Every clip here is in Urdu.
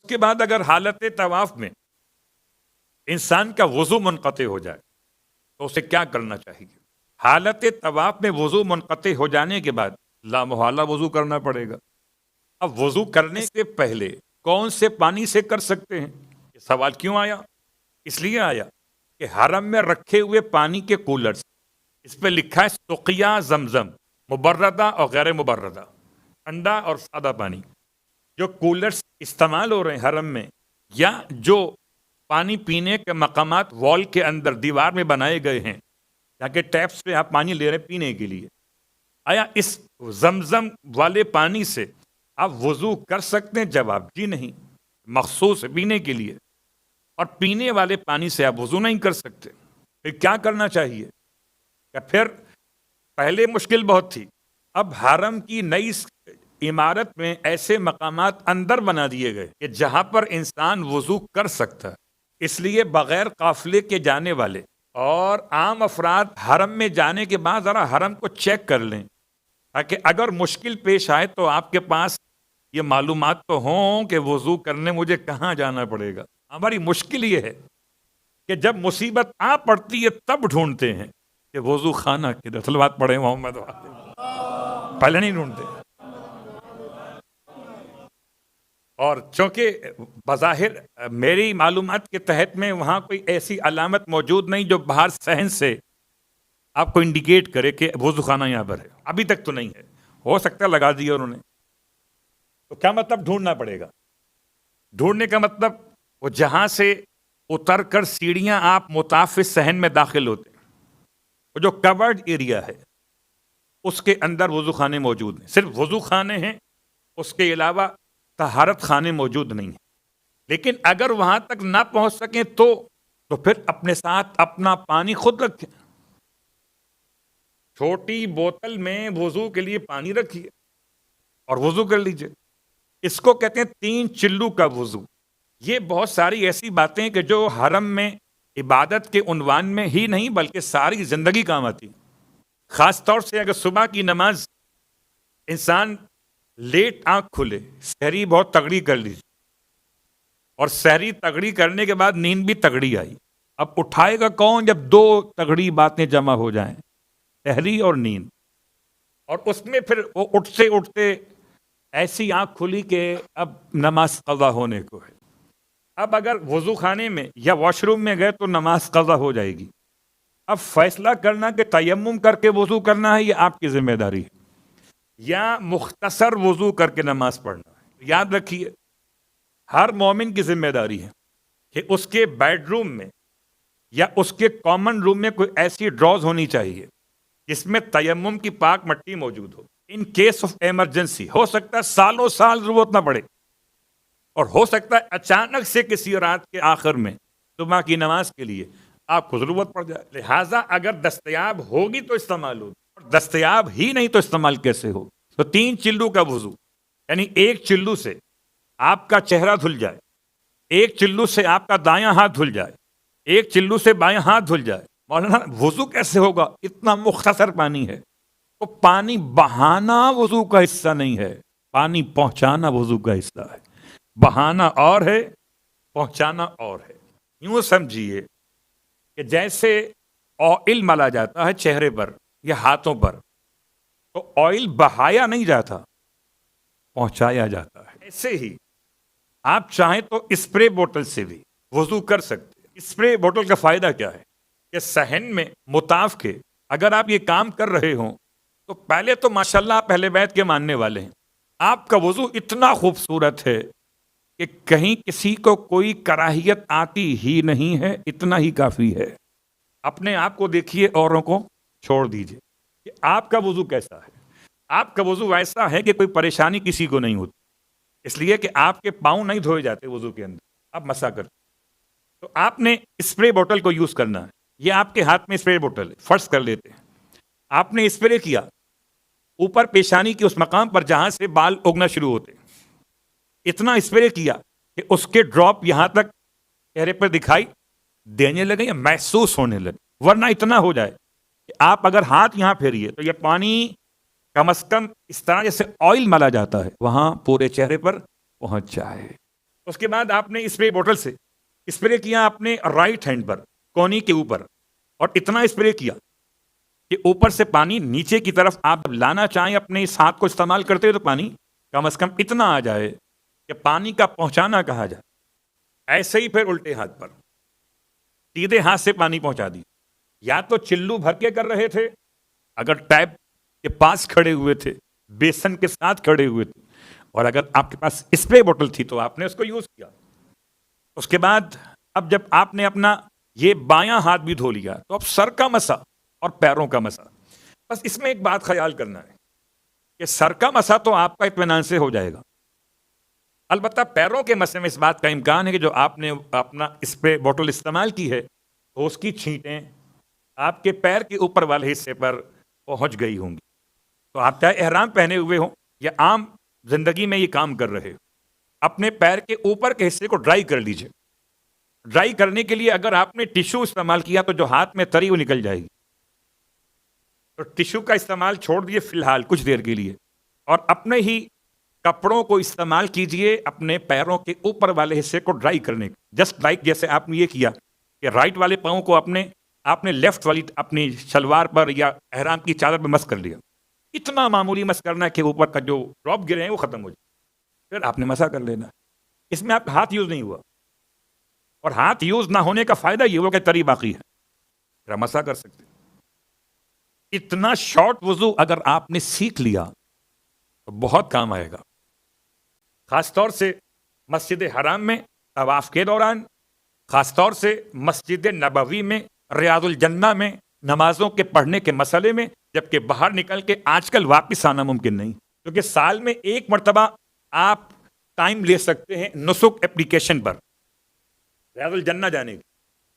اس کے بعد اگر حالت طواف میں انسان کا وضو منقطع ہو جائے تو اسے کیا کرنا چاہیے؟ حالت طواف میں وضو منقطع ہو جانے کے بعد لامحالہ وضو کرنا پڑے گا۔ اب وضو کرنے سے پہلے کون سے پانی سے کر سکتے ہیں؟ یہ سوال کیوں آیا؟ اس لیے آیا کہ حرم میں رکھے ہوئے پانی کے کولرز، اس پہ لکھا ہے سقیا زمزم، مبردہ اور غیر مبردہ، ٹھنڈا اور سادہ پانی۔ جو کولرز استعمال ہو رہے ہیں حرم میں، یا جو پانی پینے کے مقامات وال کے اندر دیوار میں بنائے گئے ہیں تاکہ ٹیپس پہ آپ پانی لے رہے ہیں پینے کے لیے، آیا اس زمزم والے پانی سے آپ وضو کر سکتے ہیں؟ جواب جی نہیں، مخصوص پینے کے لیے، اور پینے والے پانی سے آپ وضو نہیں کر سکتے۔ پھر کیا کرنا چاہیے؟ کہ پھر پہلے مشکل بہت تھی، اب حرم کی نئی عمارت میں ایسے مقامات اندر بنا دیے گئے کہ جہاں پر انسان وضو کر سکتا ہے، اس لیے بغیر قافلے کے جانے والے اور عام افراد حرم میں جانے کے بعد ذرا حرم کو چیک کر لیں، تاکہ اگر مشکل پیش آئے تو آپ کے پاس یہ معلومات تو ہوں کہ وضو کرنے مجھے کہاں جانا پڑے گا۔ ہماری مشکل یہ ہے کہ جب مصیبت آ پڑتی ہے تب ڈھونڈتے ہیں کہ وضو خانہ کدھر، صلوات پڑھے محمد، پہلے نہیں ڈھونڈتے۔ اور چونکہ بظاہر میری معلومات کے تحت میں وہاں کوئی ایسی علامت موجود نہیں جو باہر صحن سے آپ کو انڈیکیٹ کرے کہ وضو خانہ یہاں پر ہے، ابھی تک تو نہیں ہے، ہو سکتا ہے لگا دیا انہوں نے۔ تو کیا مطلب ڈھونڈنا پڑے گا؟ ڈھونڈنے کا مطلب وہ جہاں سے اتر کر سیڑھیاں آپ مطاف صحن میں داخل ہوتے ہیں، وہ جو کورڈ ایریا ہے اس کے اندر وضو خانے موجود ہیں، صرف وضو خانے ہیں، اس کے علاوہ طہارت خانے موجود نہیں ہیں۔ لیکن اگر وہاں تک نہ پہنچ سکیں تو پھر اپنے ساتھ اپنا پانی خود رکھیں، چھوٹی بوتل میں وضو کے لیے پانی رکھیے اور وضو کر لیجئے۔ اس کو کہتے ہیں 3 چلو کا وضو۔ یہ بہت ساری ایسی باتیں کہ جو حرم میں عبادت کے عنوان میں ہی نہیں بلکہ ساری زندگی کام آتی، خاص طور سے اگر صبح کی نماز انسان لیٹ آنکھ کھلے، سحری بہت تگڑی کر لیجیے، اور سحری تگڑی کرنے کے بعد نیند بھی تگڑی آئی، اب اٹھائے گا کون جب 2 تگڑی باتیں جمع ہو جائیں، سحری اور نیند، اور اس میں پھر وہ اٹھتے اٹھتے ایسی آنکھ کھلی کہ اب نماز قضا ہونے کو ہے۔ اب اگر وضو خانے میں یا واش روم میں گئے تو نماز قضا ہو جائے گی۔ اب فیصلہ کرنا کہ تیمم کر کے وضو کرنا ہے یہ آپ کی ذمہ داری ہے، یا مختصر وضو کر کے نماز پڑھنا ہے۔ یاد رکھیے، ہر مومن کی ذمہ داری ہے کہ اس کے بیڈ روم میں یا اس کے کامن روم میں کوئی ایسی ڈراز ہونی چاہیے جس میں تیمم کی پاک مٹی موجود ہو۔ ان کیس آف ایمرجنسی، ہو سکتا ہے سالوں سال ضرورت نہ پڑے، اور ہو سکتا ہے اچانک سے کسی رات کے آخر میں صبح کی نماز کے لیے آپ کو ضرورت پڑ جائے، لہٰذا اگر دستیاب ہوگی تو استعمال ہوگی، اور دستیاب ہی نہیں تو استعمال کیسے ہو؟ تو 3 چلو کا وضو، یعنی 1 چلو سے آپ کا چہرہ دھل جائے، 1 چلو سے آپ کا دایاں ہاتھ دھل جائے، 1 چلو سے بایاں ہاتھ دھل جائے۔ مولانا وضو کیسے ہوگا؟ اتنا مختصر پانی ہے۔ تو پانی بہانا وضو کا حصہ نہیں ہے، پانی پہنچانا وضو کا حصہ ہے۔ بہانا اور ہے، پہنچانا اور ہے۔ یوں سمجھیے کہ جیسے آئل ملا جاتا ہے چہرے پر یا ہاتھوں پر، تو آئل بہایا نہیں جاتا، پہنچایا جاتا ہے۔ ایسے ہی آپ چاہیں تو اسپرے بوتل سے بھی وضو کر سکتے ہیں۔ اسپرے بوتل کا فائدہ کیا ہے کہ صحن میں مطاف کے اگر آپ یہ کام کر رہے ہوں تو پہلے تو ماشاءاللہ آپ اہل بیت کے ماننے والے ہیں، آپ کا وضو اتنا خوبصورت ہے کہ کہیں کسی کو کوئی کراہیت آتی ہی نہیں ہے، اتنا ہی کافی ہے۔ اپنے آپ کو دیکھیے، اوروں کو چھوڑ دیجئے کہ آپ کا وضو کیسا ہے۔ آپ کا وضو ایسا ہے کہ کوئی پریشانی کسی کو نہیں ہوتی، اس لیے کہ آپ کے پاؤں نہیں دھوئے جاتے وضو کے اندر، آپ مسا کرتے۔ تو آپ نے اسپرے بوتل کو یوز کرنا ہے، یہ آپ کے ہاتھ میں اسپرے بوتل ہے، فرض کر لیتے ہیں آپ نے اسپرے کیا اوپر پیشانی کے اس مقام پر جہاں سے بال اگنا شروع ہوتے، اتنا اسپرے کیا کہ اس کے ڈراپ یہاں تک چہرے پر دکھائی دینے لگے یا محسوس ہونے لگے، ورنہ اتنا ہو جائے کہ آپ اگر ہاتھ یہاں پھیریے تو یہ پانی کم از کم اس طرح جیسے آئل ملا جاتا ہے وہاں پورے چہرے پر پہنچ جائے۔ اس کے بعد آپ نے اسپرے بوٹل سے اسپرے کیا اپنے رائٹ ہینڈ پر کونی کے اوپر، اور اتنا اسپرے کیا کہ اوپر سے پانی نیچے کی طرف آپ جب لانا چاہیں اپنے اس ہاتھ کو استعمال کرتے تو پانی کم از کم اتنا آ جائے کہ پانی کا پہنچانا کہا جائے. ایسے ہی پھر الٹے ہاتھ پر سیدھے ہاتھ سے پانی پہنچا دی. یا تو چلو بھر کے کر رہے تھے، اگر ٹیپ کے پاس کھڑے ہوئے تھے، بیسن کے ساتھ کھڑے ہوئے تھے، اور اگر آپ کے پاس اسپرے بوٹل تھی تو آپ نے اس کو یوز کیا. اس کے بعد اب جب آپ نے اپنا یہ بایاں ہاتھ بھی دھو لیا تو اب سر کا مسا اور پیروں کا مسا. بس اس میں ایک بات خیال کرنا ہے کہ سر کا مسا تو آپ کا اطمینان سے ہو جائے گا، البتہ پیروں کے مسے میں اس بات کا امکان ہے کہ جو آپ نے اپنا اسپرے بوٹل استعمال کی ہے تو اس کی چھینٹیں آپ کے پیر کے اوپر والے حصے پر پہنچ گئی ہوں گی. تو آپ چاہے احرام پہنے ہوئے ہوں یا عام زندگی میں یہ کام کر رہے ہو، اپنے پیر کے اوپر کے حصے کو ڈرائی کر لیجئے. ڈرائی کرنے کے لیے اگر آپ نے ٹیشو استعمال کیا تو جو ہاتھ میں تری وہ نکل جائے گی، تو ٹیشو کا استعمال چھوڑ دیے فی الحال کچھ دیر کے لیے، اور اپنے ہی کپڑوں کو استعمال کیجئے اپنے پیروں کے اوپر والے حصے کو ڈرائی کرنے. جسٹ لائک جیسے آپ نے یہ کیا کہ رائٹ والے پاؤں کو آپ نے لیفٹ والی اپنی شلوار پر یا احرام کی چادر پہ مس کر لیا. اتنا معمولی مس کرنا ہے کہ اوپر کا جو ڈراپ گرے ہیں وہ ختم ہو جائے، پھر آپ نے مسا کر لینا. اس میں آپ کا ہاتھ یوز نہیں ہوا، اور ہاتھ یوز نہ ہونے کا فائدہ یہ ہوا کہ تری باقی ہے، پھر آپ مسا کر سکتے. اتنا شارٹ وضو اگر آپ نے سیکھ لیا تو بہت کام آئے گا، خاص طور سے مسجد حرام میں طواف کے دوران، خاص طور سے مسجد نبوی میں، ریاض الجنہ میں نمازوں کے پڑھنے کے مسئلے میں، جبکہ باہر نکل کے آج کل واپس آنا ممکن نہیں، کیونکہ سال میں ایک مرتبہ آپ ٹائم لے سکتے ہیں نسک اپلیکیشن پر ریاض الجنہ جانے کی،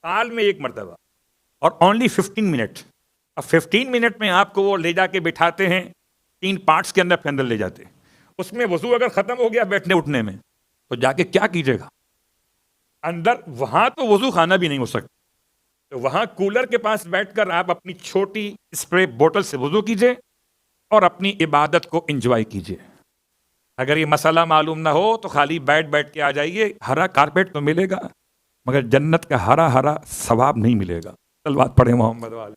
سال میں ایک مرتبہ، اور اونلی 15 منٹ. اب 15 منٹ میں آپ کو وہ لے جا کے بٹھاتے ہیں 3 پارٹس کے اندر لے جاتے ہیں. اس میں وضو اگر ختم ہو گیا بیٹھنے اٹھنے میں تو جا کے کیا کیجیے گا اندر؟ وہاں تو وضو خانہ بھی نہیں ہو سکتا، تو وہاں کولر کے پاس بیٹھ کر آپ اپنی چھوٹی اسپرے بوٹل سے وضو کیجئے اور اپنی عبادت کو انجوائے کیجئے. اگر یہ مسئلہ معلوم نہ ہو تو خالی بیٹھ کے آ جائیے، ہرا کارپیٹ تو ملے گا مگر جنت کا ہرا ثواب نہیں ملے گا. صلوات پڑھیں محمد والے.